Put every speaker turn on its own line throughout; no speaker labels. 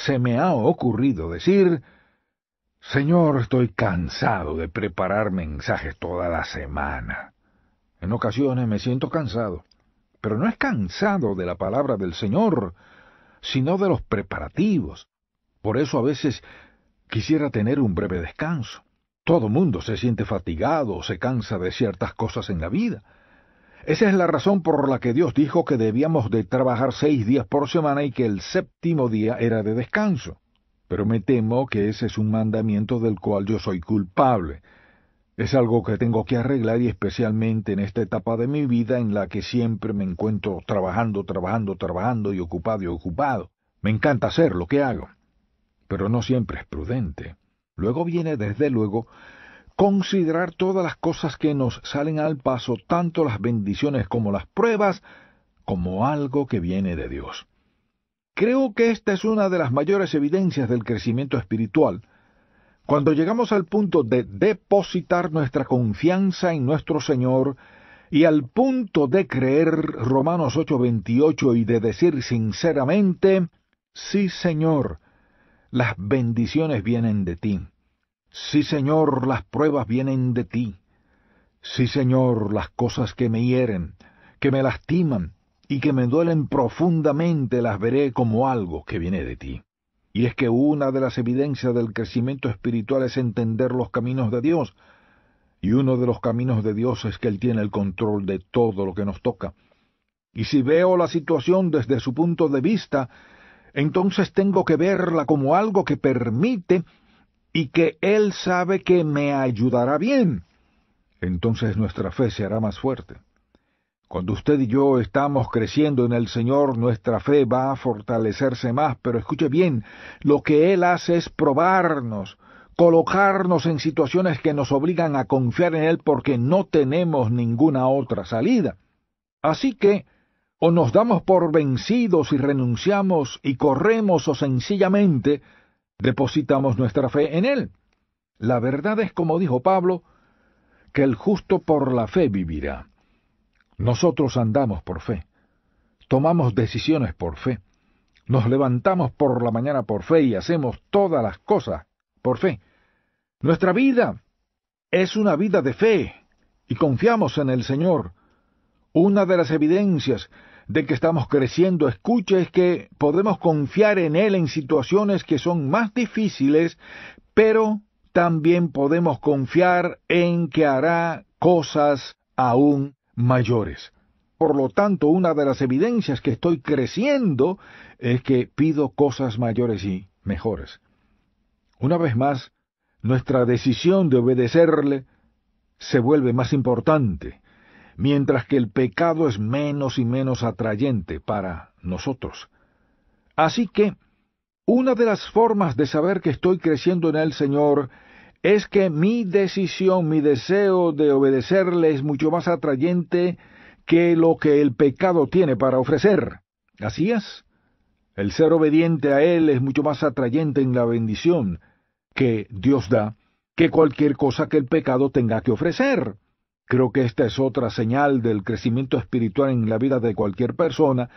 se me ha ocurrido decir: Señor, estoy cansado de preparar mensajes toda la semana. En ocasiones me siento cansado, pero no es cansado de la palabra del Señor, sino de los preparativos. Por eso a veces quisiera tener un breve descanso. Todo mundo se siente fatigado o se cansa de ciertas cosas en la vida. Esa es la razón por la que Dios dijo que debíamos de trabajar 6 días por semana y que el séptimo día era de descanso. Pero me temo que ese es un mandamiento del cual yo soy culpable. Es algo que tengo que arreglar, y especialmente en esta etapa de mi vida en la que siempre me encuentro trabajando y ocupado. Me encanta hacer lo que hago, pero no siempre es prudente. Luego viene, desde luego, considerar todas las cosas que nos salen al paso, tanto las bendiciones como las pruebas, como algo que viene de Dios. Creo que esta es una de las mayores evidencias del crecimiento espiritual, cuando llegamos al punto de depositar nuestra confianza en nuestro Señor y al punto de creer Romanos 8:28 y de decir sinceramente: sí, Señor, las bendiciones vienen de ti. Sí, Señor, las pruebas vienen de ti. Sí, Señor, las cosas que me hieren, que me lastiman y que me duelen profundamente, las veré como algo que viene de ti. Y es que una de las evidencias del crecimiento espiritual es entender los caminos de Dios. Y uno de los caminos de Dios es que Él tiene el control de todo lo que nos toca. Y si veo la situación desde su punto de vista, entonces tengo que verla como algo que permite y que Él sabe que me ayudará bien. Entonces nuestra fe se hará más fuerte. Cuando usted y yo estamos creciendo en el Señor, nuestra fe va a fortalecerse más, pero escuche bien, lo que Él hace es probarnos, colocarnos en situaciones que nos obligan a confiar en Él porque no tenemos ninguna otra salida. Así que, o nos damos por vencidos y renunciamos y corremos, o sencillamente depositamos nuestra fe en Él. La verdad es, como dijo Pablo, que el justo por la fe vivirá. Nosotros andamos por fe, tomamos decisiones por fe, nos levantamos por la mañana por fe y hacemos todas las cosas por fe. Nuestra vida es una vida de fe y confiamos en el Señor. Una de las evidencias de que estamos creciendo, escuche, es que podemos confiar en Él en situaciones que son más difíciles, pero también podemos confiar en que hará cosas aún mayores. Por lo tanto, una de las evidencias que estoy creciendo es que pido cosas mayores y mejores. Una vez más, nuestra decisión de obedecerle se vuelve más importante, mientras que el pecado es menos y menos atrayente para nosotros. Así que, una de las formas de saber que estoy creciendo en el Señor es que mi decisión, mi deseo de obedecerle es mucho más atrayente que lo que el pecado tiene para ofrecer. Así es. El ser obediente a Él es mucho más atrayente en la bendición que Dios da que cualquier cosa que el pecado tenga que ofrecer. Creo que esta es otra señal del crecimiento espiritual en la vida de cualquier persona,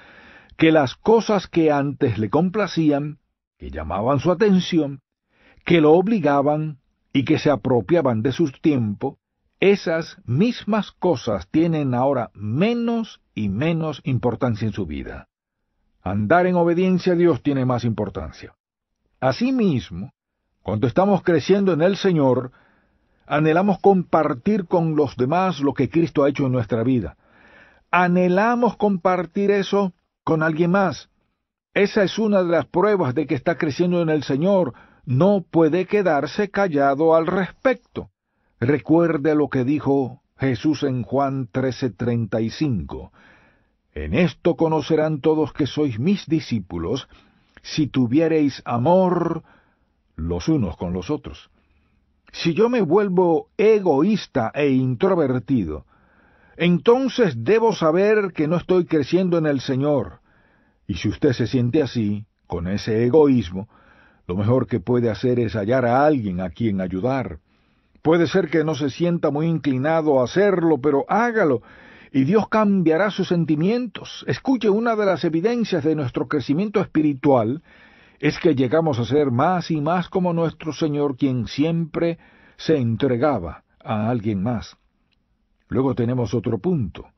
que las cosas que antes le complacían, que llamaban su atención, que lo obligaban y que se apropiaban de su tiempo, esas mismas cosas tienen ahora menos y menos importancia en su vida. Andar en obediencia a Dios tiene más importancia. Asimismo, cuando estamos creciendo en el Señor, anhelamos compartir con los demás lo que Cristo ha hecho en nuestra vida. Anhelamos compartir eso con alguien más. Esa es una de las pruebas de que está creciendo en el Señor. No puede quedarse callado al respecto. Recuerde lo que dijo Jesús en Juan 13:35. En esto conocerán todos que sois mis discípulos, si tuviereis amor los unos con los otros. Si yo me vuelvo egoísta e introvertido, entonces debo saber que no estoy creciendo en el Señor. Y si usted se siente así, con ese egoísmo, lo mejor que puede hacer es hallar a alguien a quien ayudar. Puede ser que no se sienta muy inclinado a hacerlo, pero hágalo, y Dios cambiará sus sentimientos. Escuche, una de las evidencias de nuestro crecimiento espiritual es que llegamos a ser más y más como nuestro Señor, quien siempre se entregaba a alguien más. Luego tenemos otro punto,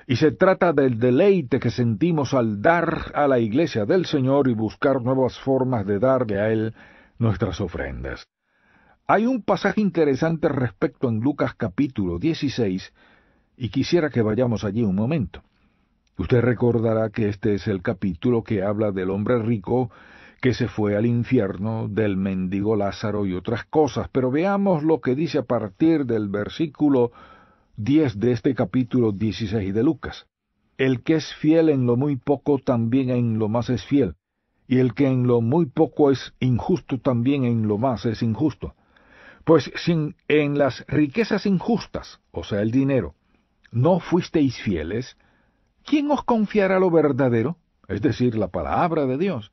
y se trata del deleite que sentimos al dar a la iglesia del Señor y buscar nuevas formas de darle a Él nuestras ofrendas. Hay un pasaje interesante al respecto en Lucas capítulo 16, y quisiera que vayamos allí un momento. Usted recordará que este es el capítulo que habla del hombre rico que se fue al infierno, del mendigo Lázaro y otras cosas, pero veamos lo que dice a partir del versículo 10 de este capítulo 16 de Lucas. El que es fiel en lo muy poco, también en lo más es fiel, y el que en lo muy poco es injusto, también en lo más es injusto. Pues si en las riquezas injustas, o sea, el dinero, no fuisteis fieles, ¿quién os confiará lo verdadero? Es decir, la palabra de Dios.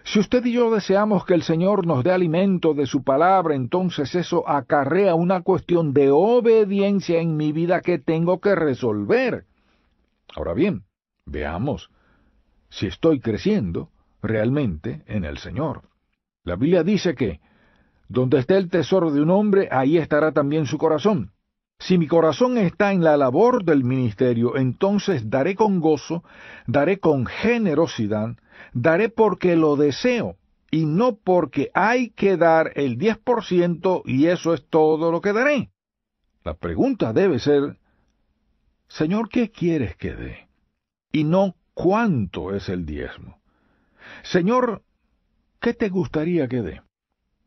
Si usted y yo deseamos que el Señor nos dé alimento de su palabra, entonces eso acarrea una cuestión de obediencia en mi vida que tengo que resolver. Ahora bien, veamos si estoy creciendo realmente en el Señor. La Biblia dice que donde esté el tesoro de un hombre, ahí estará también su corazón. Si mi corazón está en la labor del ministerio, entonces daré con gozo, daré con generosidad, daré porque lo deseo, y no porque hay que dar el 10% y eso es todo lo que daré. La pregunta debe ser, Señor, ¿qué quieres que dé? Y no cuánto es el diezmo. Señor, ¿qué te gustaría que dé?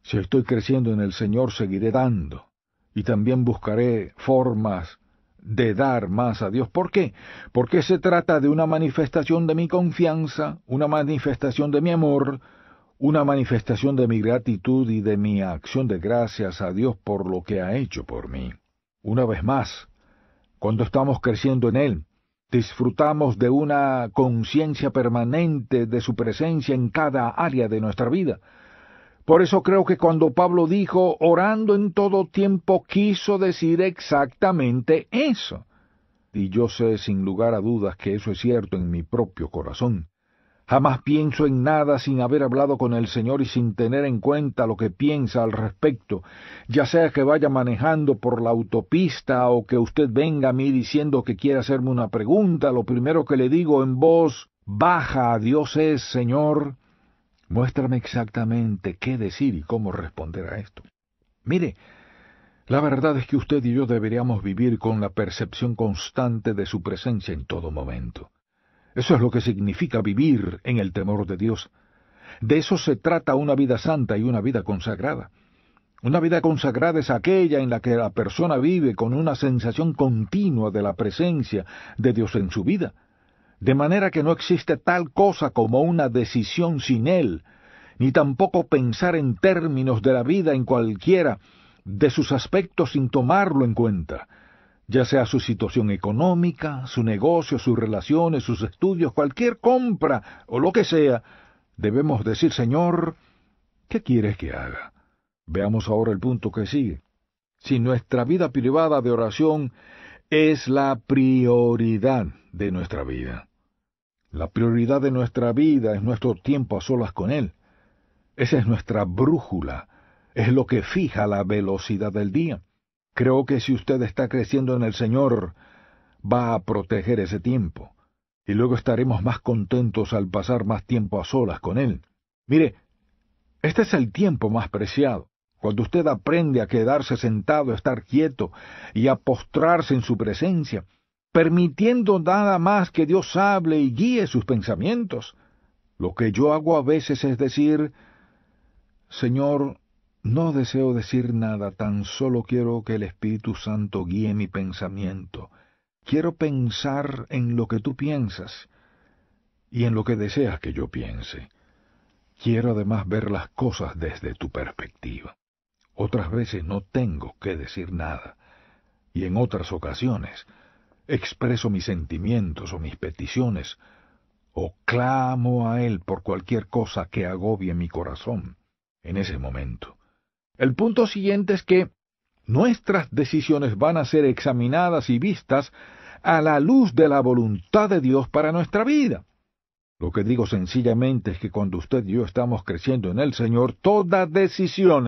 Si estoy creciendo en el Señor, seguiré dando. Y también buscaré formas de dar más a Dios. ¿Por qué? Porque se trata de una manifestación de mi confianza, una manifestación de mi amor, una manifestación de mi gratitud y de mi acción de gracias a Dios por lo que ha hecho por mí. Una vez más, cuando estamos creciendo en Él, disfrutamos de una conciencia permanente de su presencia en cada área de nuestra vida. Por eso creo que cuando Pablo dijo, orando en todo tiempo, quiso decir exactamente eso. Y yo sé sin lugar a dudas que eso es cierto en mi propio corazón. Jamás pienso en nada sin haber hablado con el Señor y sin tener en cuenta lo que piensa al respecto, ya sea que vaya manejando por la autopista o que usted venga a mí diciendo que quiere hacerme una pregunta, lo primero que le digo en voz baja a Dios es, Señor, muéstrame exactamente qué decir y cómo responder a esto. Mire, la verdad es que usted y yo deberíamos vivir con la percepción constante de su presencia en todo momento. Eso es lo que significa vivir en el temor de Dios. De eso se trata una vida santa y una vida consagrada. Una vida consagrada es aquella en la que la persona vive con una sensación continua de la presencia de Dios en su vida. De manera que no existe tal cosa como una decisión sin Él, ni tampoco pensar en términos de la vida en cualquiera de sus aspectos sin tomarlo en cuenta, ya sea su situación económica, su negocio, sus relaciones, sus estudios, cualquier compra o lo que sea. Debemos decir, Señor, ¿qué quieres que haga? Veamos ahora el punto que sigue. Si nuestra vida privada de oración es la prioridad de nuestra vida, la prioridad de nuestra vida es nuestro tiempo a solas con Él. Esa es nuestra brújula, es lo que fija la velocidad del día. Creo que si usted está creciendo en el Señor, va a proteger ese tiempo, y luego estaremos más contentos al pasar más tiempo a solas con Él. Mire, este es el tiempo más preciado, cuando usted aprende a quedarse sentado, a estar quieto y a postrarse en su presencia, permitiendo nada más que Dios hable y guíe sus pensamientos. Lo que yo hago a veces es decir, Señor, no deseo decir nada, tan solo quiero que el Espíritu Santo guíe mi pensamiento. Quiero pensar en lo que tú piensas y en lo que deseas que yo piense. Quiero además ver las cosas desde tu perspectiva. Otras veces no tengo que decir nada, y en otras ocasiones expreso mis sentimientos o mis peticiones, o clamo a Él por cualquier cosa que agobie mi corazón en ese momento. El punto siguiente es que nuestras decisiones van a ser examinadas y vistas a la luz de la voluntad de Dios para nuestra vida. Lo que digo sencillamente es que cuando usted y yo estamos creciendo en el Señor, toda decisión